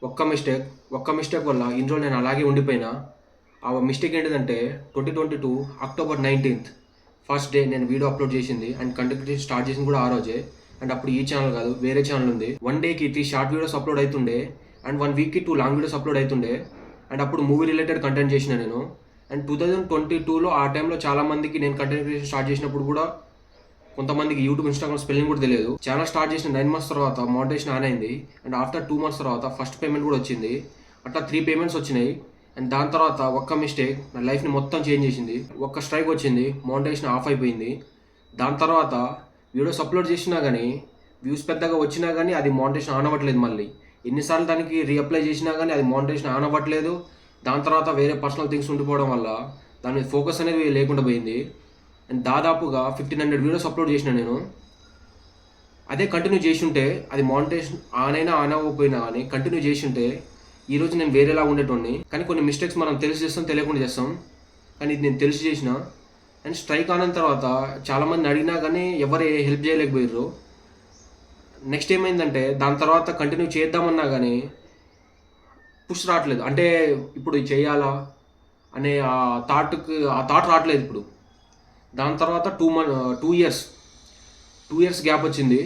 ఒక్క మిస్టేక్ వల్ల ఇన్ని రోజులు నేను అలాగే ఉండిపోయినా. ఆ మిస్టేక్ ఏంటిదంటే 2022 అక్టోబర్ 19th ఫస్ట్ డే నేను వీడియో అప్లోడ్ చేసింది అండ్ కంటెంట్ క్రియేషన్ స్టార్ట్ చేసింది కూడా ఆ రోజే. అండ్ అప్పుడు ఈ ఛానల్ కాదు, వేరే ఛానల్ ఉంది. 1 డేకి 3 షార్ట్ వీడియోస్ అప్లోడ్ అవుతుండే అండ్ 1 వీక్కి 2 లాంగ్ వీడియోస్ అప్లోడ్ అవుతుండే. అండ్ అప్పుడు మూవీ రిలేటెడ్ కంటెంట్ చేసిన నేను. అండ్ 2022లో ఆ టైంలో చాలా మందికి నేను కంటెంట్ క్రియేషన్ స్టార్ట్ చేసినప్పుడు కూడా కొంతమందికి యూట్యూబ్, ఇన్స్టాగ్రామ్ స్పెల్లింగ్ కూడా తెలియదు. ఛానల్ స్టార్ట్ చేసిన 9 months తర్వాత మోనిటైజేషన్ ఆన్ అయింది. అండ్ ఆఫ్టర్ 2 months తర్వాత ఫస్ట్ పేమెంట్ కూడా వచ్చింది. అట్లా 3 పేమెంట్స్ వచ్చినాయి. అండ్ దాని తర్వాత ఒక్క మిస్టేక్ నా లైఫ్ని మొత్తం చేంజ్ చేసింది. ఒక్క స్ట్రైక్ వచ్చింది, మోనిటైజేషన్ ఆఫ్ అయిపోయింది. దాని తర్వాత వీడియోస్ అప్లోడ్ చేసినా కానీ వ్యూస్ పెద్దగా వచ్చినా కానీ అది మోనిటైజేషన్ ఆన్ అవ్వట్లేదు. మళ్ళీ ఎన్నిసార్లు దానికి రీఅప్లై చేసినా కానీ అది మోనిటైజేషన్ ఆన్ అవ్వట్లేదు. దాని తర్వాత వేరే పర్సనల్ థింగ్స్ ఉండిపోవడం వల్ల దాని మీద ఫోకస్ అనేది లేకుండా పోయింది. అండ్ దాదాపుగా 1500 వీడియోస్ అప్లోడ్ చేసిన నేను. అదే కంటిన్యూ చేసి ఉంటే అది మోనిటైజేషన్ ఆన్ అయినా ఆన్ అవ్వకపోయినా కానీ కంటిన్యూ చేసి ఉంటే ఈరోజు నేను వేరేలా ఉండేటోడిని. కానీ కొన్ని మిస్టేక్స్ మనం తెలిసి చేస్తాం, తెలియకుండా చేస్తాం. కానీ ఇది నేను తెలిసి చేసిన. అండ్ స్ట్రైక్ ఆన్ అయిన తర్వాత చాలామందిని అడిగినా కానీ ఎవరు హెల్ప్ చేయలేకపోయారు. నెక్స్ట్ ఏమైందంటే దాని తర్వాత కంటిన్యూ చేద్దామన్నా కానీ పుష్ రావట్లేదు. అంటే ఇప్పుడు ఇది చేయాలా అనే ఆ థాట్ రావట్లేదు ఇప్పుడు. దాని తర్వాత 2 ఇయర్స్ గ్యాప్ వచ్చింది.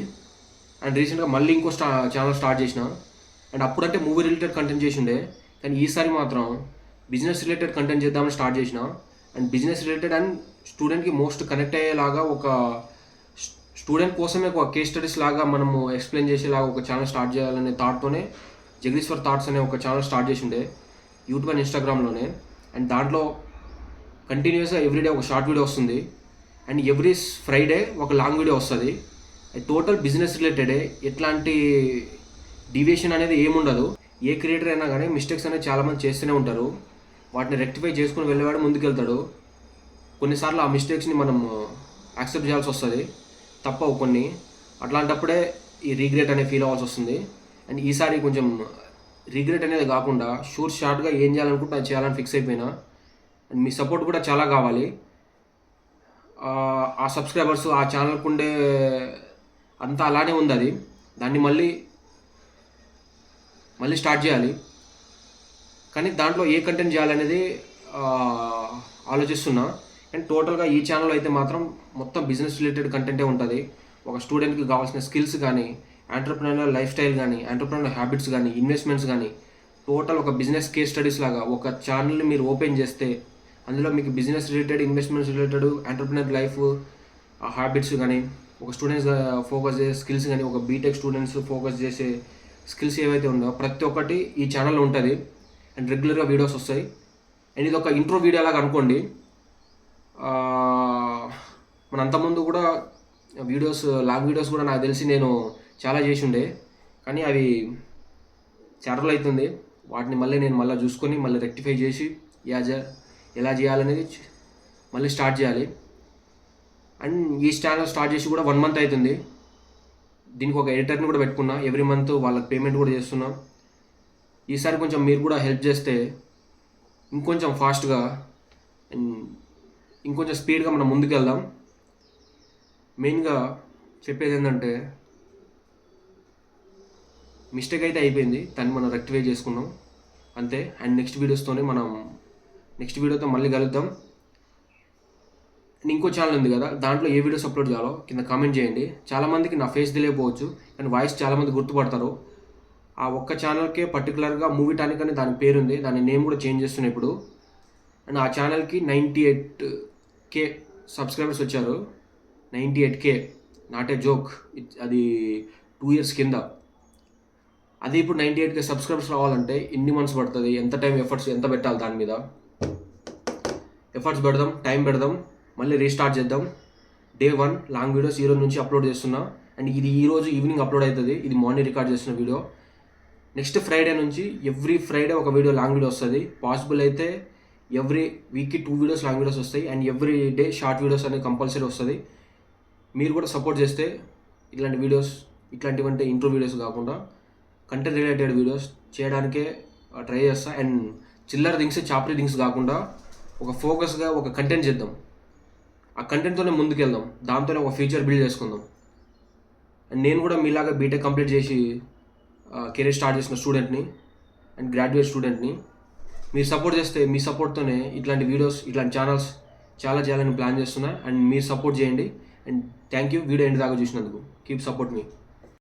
అండ్ రీసెంట్గా మళ్ళీ ఇంకో ఛానల్ స్టార్ట్ చేసిన. అండ్ అప్పుడంటే మూవీ రిలేటెడ్ కంటెంట్ చేసిండే, కానీ ఈసారి మాత్రం బిజినెస్ రిలేటెడ్ కంటెంట్ చేద్దామని స్టార్ట్ చేసిన. అండ్ బిజినెస్ రిలేటెడ్ అండ్ స్టూడెంట్కి మోస్ట్ కనెక్ట్ అయ్యేలాగా ఒక స్టూడెంట్ కోసమే ఒక కేస్ స్టడీస్ లాగా మనము ఎక్స్ప్లెయిన్ చేసేలాగా ఒక ఛానల్ స్టార్ట్ చేయాలనే థాట్తోనే జగదీశ్వర్ థాట్స్ అనే ఒక ఛానల్ స్టార్ట్ చేసిండే యూట్యూబ్ అండ్ ఇన్స్టాగ్రామ్లోనే. అండ్ దాంట్లో కంటిన్యూస్గా ఎవ్రీడే ఒక షార్ట్ వీడియో వస్తుంది అండ్ ఎవ్రీ ఫ్రైడే ఒక లాంగ్ వీడియో వస్తుంది. అది టోటల్ బిజినెస్ రిలేటెడే, ఎట్లాంటి డీవియేషన్ అనేది ఏముండదు. ఏ క్రియేటర్ అయినా కానీ మిస్టేక్స్ అనేది చాలామంది చేస్తూనే ఉంటారు. వాటిని రెక్టిఫై చేసుకుని వెళ్ళేవాడు ముందుకెళ్తాడు. కొన్నిసార్లు ఆ మిస్టేక్స్ని మనం యాక్సెప్ట్ చేయాల్సి వస్తుంది, తప్పవు కొన్ని. అట్లాంటప్పుడే ఈ రీగ్రెట్ అనే ఫీల్ అవ్వాల్సి వస్తుంది. అండ్ ఈసారి కొంచెం రీగ్రెట్ అనేది కాకుండా షార్ట్గా ఏం చేయాలనుకుంటే అది చేయాలని ఫిక్స్ అయిపోయినా. అండ్ మీ సపోర్ట్ కూడా చాలా కావాలి. ఆ సబ్స్క్రైబర్స్ ఆ ఛానల్కి ఉండే అంతా అలానే ఉంది. అది దాన్ని మళ్ళీ స్టార్ట్ చేయాలి. కానీ దాంట్లో ఏ కంటెంట్ చేయాలనేది ఆలోచిస్తున్నా. అండ్ టోటల్గా ఈ ఛానల్ అయితే మాత్రం మొత్తం బిజినెస్ రిలేటెడ్ కంటెంటే ఉంటుంది. ఒక స్టూడెంట్కి కావాల్సిన స్కిల్స్ కానీ, ఎంటర్ప్రెన్యూర్ లైఫ్ స్టైల్ కానీ, ఎంటర్ప్రెన్యూర్ హ్యాబిట్స్ కానీ, ఇన్వెస్ట్మెంట్స్ కానీ, టోటల్ ఒక బిజినెస్ కేస్ స్టడీస్ లాగా ఒక ఛానల్ని మీరు ఓపెన్ చేస్తే అందులో మీకు business related, investments related, entrepreneur life habits కానీ, ఒక స్టూడెంట్స్ ఫోకస్ చేసే స్కిల్స్ కానీ, ఒక బీటెక్ స్టూడెంట్స్ ఫోకస్ చేసే స్కిల్స్ ఏవైతే ఉన్నాయో ప్రతి ఒక్కటి ఈ ఛానల్లో ఉంటుంది. అండ్ రెగ్యులర్గా వీడియోస్ వస్తాయి. అండ్ ఇది ఒక ఇంట్రో వీడియో లాగా అనుకోండి. మన అంతకుముందు కూడా వీడియోస్, లాంగ్ వీడియోస్ కూడా నాకు తెలిసి నేను చాలా చేసి ఉండే, కానీ అవి చాలా అవుతుంది. వాటిని నేను మళ్ళీ చూసుకొని మళ్ళీ రెక్టిఫై చేసి ఎలా చేయాలనేది మళ్ళీ స్టార్ట్ చేయాలి. అండ్ ఈ ఛానల్ స్టార్ట్ చేసి కూడా 1 month అవుతుంది. దీనికి ఒక ఎడిటర్ని కూడా పెట్టుకున్నా. ఎవ్రీ మంత్ వాళ్ళకి పేమెంట్ కూడా చేస్తున్నా. ఈసారి కొంచెం మీరు కూడా హెల్ప్ చేస్తే ఇంకొంచెం ఫాస్ట్గా అండ్ ఇంకొంచెం స్పీడ్గా మనం ముందుకు వెళ్దాం. మెయిన్గా చెప్పేది ఏంటంటే మిస్టేక్ అయితే అయిపోయింది, దాన్ని మనం రెక్టిఫై చేసుకున్నాం అంతే. అండ్ నెక్స్ట్ వీడియోతో మళ్ళీ కలుద్దాం. అండ్ ఇంకో ఛానల్ ఉంది కదా, దాంట్లో ఏ వీడియోస్ అప్లోడ్ చేయాలో కింద కామెంట్ చేయండి. చాలామందికి నా ఫేస్ తెలియకపోవచ్చు, కానీ వాయిస్ చాలామంది గుర్తుపడతారు. ఆ ఒక్క ఛానల్కే పర్టికులర్గా మూవీ టానిక్ అని దాని పేరుంది. దాని నేమ్ కూడా చేంజ్ చేస్తున్నాయి ఇప్పుడు. అండ్ ఆ ఛానల్కి 98K సబ్స్క్రైబర్స్ వచ్చారు. 98K, not a joke. అది 2 years కింద. అది ఇప్పుడు 98K సబ్స్క్రైబర్స్ రావాలంటే ఎన్ని మంత్స్ పడుతుంది, ఎంత టైం, ఎఫర్ట్స్ ఎంత పెట్టాలి? దాని మీద ఎఫర్ట్స్ పెడదాం, టైం పెడదాం, మళ్ళీ రీస్టార్ట్ చేద్దాం. Day 1 లాంగ్ వీడియోస్ ఈరోజు నుంచి అప్లోడ్ చేస్తున్నా. అండ్ ఇది ఈరోజు ఈవినింగ్ అప్లోడ్ అవుతుంది. ఇది మార్నింగ్ రికార్డ్ చేస్తున్న వీడియో. నెక్స్ట్ ఫ్రైడే నుంచి ఎవ్రీ ఫ్రైడే ఒక వీడియో, లాంగ్ వీడియో వస్తుంది. పాసిబుల్ అయితే ఎవ్రీ వీక్కి 2 వీడియోస్ లాంగ్ వీడియోస్ వస్తాయి. And every day short videos అనేది కంపల్సరీ వస్తుంది. మీరు కూడా సపోర్ట్ చేస్తే ఇట్లాంటి వీడియోస్, ఇట్లాంటివంటే ఇంట్రో వీడియోస్ కాకుండా కంటెంట్ రిలేటెడ్ వీడియోస్ చేయడానికే ట్రై చేస్తా. అండ్ చిల్లర థింగ్స్, చాపరీ థింగ్స్ కాకుండా ఒక ఫోకస్గా ఒక కంటెంట్ చేద్దాం. ఆ కంటెంట్తోనే ముందుకెళ్దాం, దాంతోనే ఒక ఫ్యూచర్ బిల్డ్ చేసుకుందాం. అండ్ నేను కూడా మీలాగా బీటెక్ కంప్లీట్ చేసి కెరీర్ స్టార్ట్ చేసిన స్టూడెంట్ని. అండ్ గ్రాడ్యుయేట్ స్టూడెంట్ని. మీరు సపోర్ట్ చేస్తే మీ సపోర్ట్తోనే ఇట్లాంటి వీడియోస్, ఇట్లాంటి ఛానల్స్ చాలా చేయాలని ప్లాన్ చేస్తున్నా. అండ్ మీరు సపోర్ట్ చేయండి. And thank you video end దాకా చూసినందుకు. కీప్ సపోర్ట్ మీ.